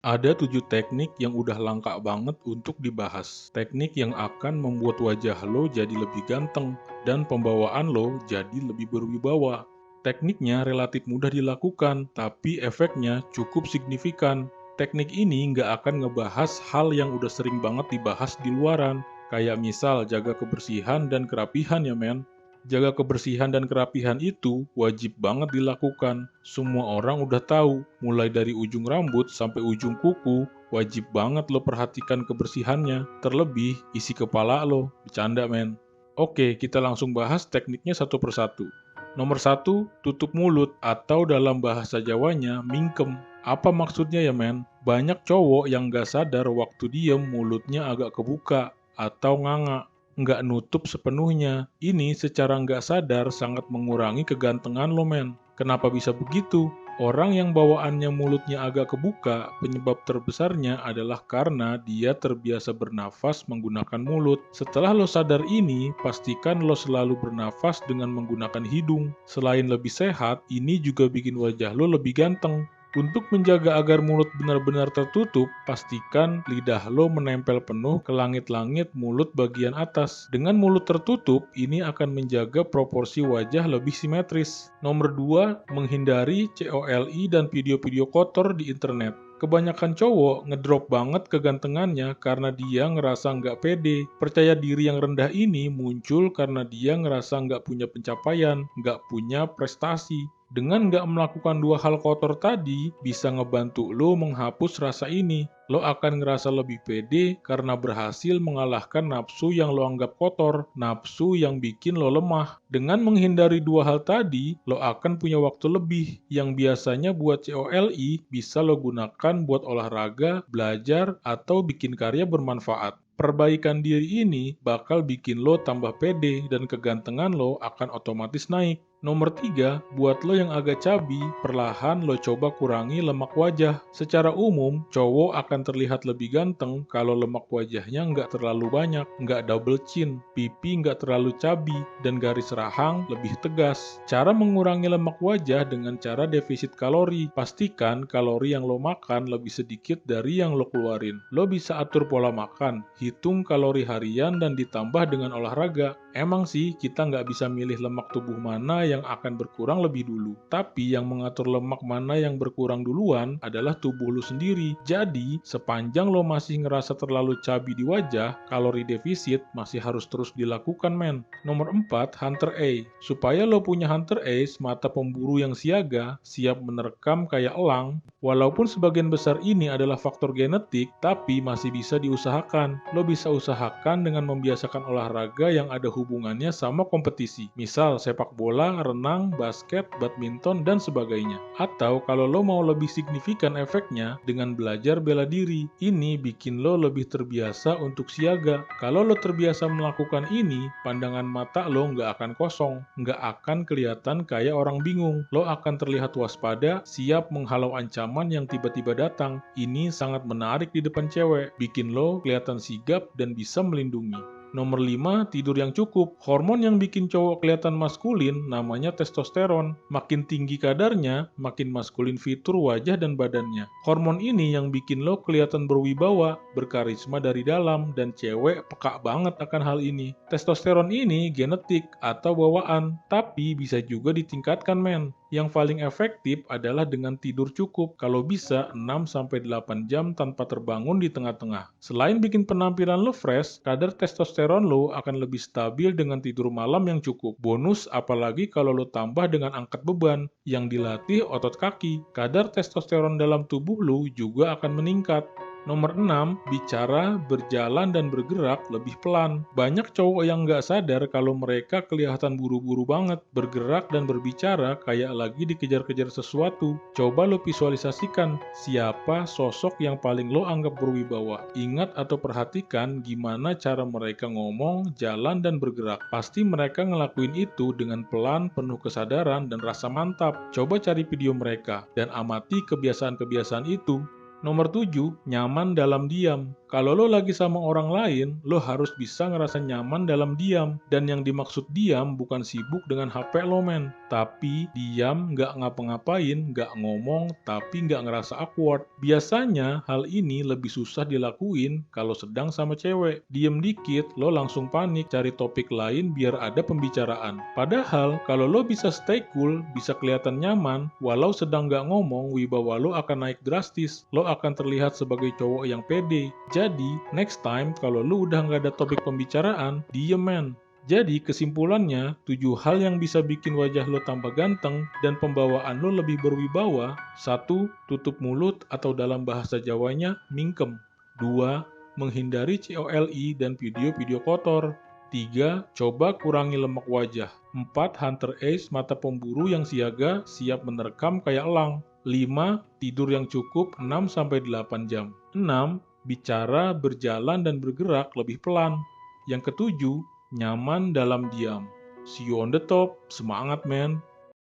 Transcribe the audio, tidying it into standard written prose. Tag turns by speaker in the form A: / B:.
A: Ada 7 teknik yang udah langka banget untuk dibahas. Teknik yang akan membuat wajah lo jadi lebih ganteng dan pembawaan lo jadi lebih berwibawa. Tekniknya relatif mudah dilakukan, tapi efeknya cukup signifikan. Teknik ini nggak akan ngebahas hal yang udah sering banget dibahas di luaran, kayak misal jaga kebersihan dan kerapihan ya men. Jaga kebersihan dan kerapihan itu wajib banget dilakukan. Semua orang udah tahu, mulai dari ujung rambut sampai ujung kuku, wajib banget lo perhatikan kebersihannya. Terlebih isi kepala lo. Bercanda men. Oke, kita langsung bahas tekniknya satu persatu. Nomor satu, tutup mulut atau dalam bahasa Jawanya, mingkem. Apa maksudnya ya men? Banyak cowok yang gak sadar waktu diem mulutnya agak kebuka atau nganga, nggak nutup sepenuhnya. Ini secara nggak sadar sangat mengurangi kegantengan lo men. Kenapa bisa begitu? Orang yang bawaannya mulutnya agak kebuka, penyebab terbesarnya adalah karena dia terbiasa bernafas menggunakan mulut. Setelah lo sadar ini, pastikan lo selalu bernafas dengan menggunakan hidung. Selain lebih sehat, ini juga bikin wajah lo lebih ganteng. Untuk menjaga agar mulut benar-benar tertutup, pastikan lidah lo menempel penuh ke langit-langit mulut bagian atas. Dengan mulut tertutup, ini akan menjaga proporsi wajah lebih simetris. Nomor 2, menghindari COLI dan video-video kotor di internet. Kebanyakan cowok ngedrop banget kegantengannya karena dia ngerasa nggak pede. Percaya diri yang rendah ini muncul karena dia ngerasa nggak punya pencapaian, nggak punya prestasi. Dengan nggak melakukan dua hal kotor tadi, bisa ngebantu lo menghapus rasa ini. Lo akan ngerasa lebih pede karena berhasil mengalahkan nafsu yang lo anggap kotor, nafsu yang bikin lo lemah. Dengan menghindari dua hal tadi, lo akan punya waktu lebih, yang biasanya buat COLI bisa lo gunakan buat olahraga, belajar, atau bikin karya bermanfaat. Perbaikan diri ini bakal bikin lo tambah pede dan kegantengan lo akan otomatis naik. Nomor 3, buat lo yang agak cabi, perlahan lo coba kurangi lemak wajah. Secara umum, cowok akan terlihat lebih ganteng kalau lemak wajahnya nggak terlalu banyak, nggak double chin, pipi nggak terlalu cabi, dan garis rahang lebih tegas. Cara mengurangi lemak wajah dengan cara defisit kalori. Pastikan kalori yang lo makan lebih sedikit dari yang lo keluarin. Lo bisa atur pola makan, hitung kalori harian, dan ditambah dengan olahraga. Emang sih, kita nggak bisa milih lemak tubuh mana yang akan berkurang lebih dulu. Tapi yang mengatur lemak mana yang berkurang duluan adalah tubuh lu sendiri. Jadi, sepanjang lo masih ngerasa terlalu cabi di wajah, kalori defisit masih harus terus dilakukan men. Nomor 4, Hunter A. Supaya lo punya Hunter Ace, mata pemburu yang siaga, siap menerkam kayak elang, walaupun sebagian besar ini adalah faktor genetik, tapi masih bisa diusahakan. Lo bisa usahakan dengan membiasakan olahraga yang ada hubungannya sama kompetisi. Misal sepak bola, renang, basket, badminton, dan sebagainya. Atau kalau lo mau lebih signifikan efeknya dengan belajar bela diri. Ini bikin lo lebih terbiasa untuk siaga. Kalau lo terbiasa melakukan ini, pandangan mata lo nggak akan kosong, nggak akan kelihatan kayak orang bingung. Lo akan terlihat waspada, siap menghalau ancaman yang tiba-tiba datang. Ini sangat menarik di depan cewek, bikin lo kelihatan sigap dan bisa melindungi. Nomor 5, tidur yang cukup. Hormon yang bikin cowok kelihatan maskulin namanya testosteron. Makin tinggi kadarnya, makin maskulin fitur wajah dan badannya. Hormon ini yang bikin lo kelihatan berwibawa, berkarisma dari dalam, dan cewek peka banget akan hal ini. Testosteron ini genetik atau bawaan, tapi bisa juga ditingkatkan men. Yang paling efektif adalah dengan tidur cukup, kalau bisa 6-8 jam tanpa terbangun di tengah-tengah. Selain bikin penampilan lo fresh, kadar testosteron lo akan lebih stabil dengan tidur malam yang cukup. Bonus apalagi kalau lo tambah dengan angkat beban, yang dilatih otot kaki. Kadar testosteron dalam tubuh lo juga akan meningkat. Nomor 6, bicara, berjalan, dan bergerak lebih pelan. Banyak cowok yang nggak sadar kalau mereka kelihatan buru-buru banget, bergerak dan berbicara kayak lagi dikejar-kejar sesuatu. Coba lo visualisasikan, siapa sosok yang paling lo anggap berwibawa. Ingat atau perhatikan gimana cara mereka ngomong, jalan, dan bergerak. Pasti mereka ngelakuin itu dengan pelan, penuh kesadaran, dan rasa mantap. Coba cari video mereka, dan amati kebiasaan-kebiasaan itu. Nomor 7, nyaman dalam diam. Kalau lo lagi sama orang lain, lo harus bisa ngerasa nyaman dalam diam. Dan yang dimaksud diam bukan sibuk dengan HP lo, men. Tapi diam, nggak ngapa-ngapain, nggak ngomong, tapi nggak ngerasa awkward. Biasanya hal ini lebih susah dilakuin kalau sedang sama cewek. Diem dikit, lo langsung panik cari topik lain biar ada pembicaraan. Padahal, kalau lo bisa stay cool, bisa kelihatan nyaman, walau sedang nggak ngomong, wibawa lo akan naik drastis. Lo akan terlihat sebagai cowok yang pede. Jadi, next time kalau lu udah nggak ada topik pembicaraan, diem men. Jadi, kesimpulannya, 7 hal yang bisa bikin wajah lo tambah ganteng dan pembawaan lo lebih berwibawa. 1. Tutup mulut atau dalam bahasa Jawanya, mingkem. 2. Menghindari COLI dan video-video kotor. 3. Coba kurangi lemak wajah. 4. Hunter Ace, mata pemburu yang siaga, siap menerkam kayak elang. 5. Tidur yang cukup 6-8 jam. 6. Bicara, berjalan, dan bergerak lebih pelan. Yang ketujuh, nyaman dalam diam. See you on the top. Semangat, men!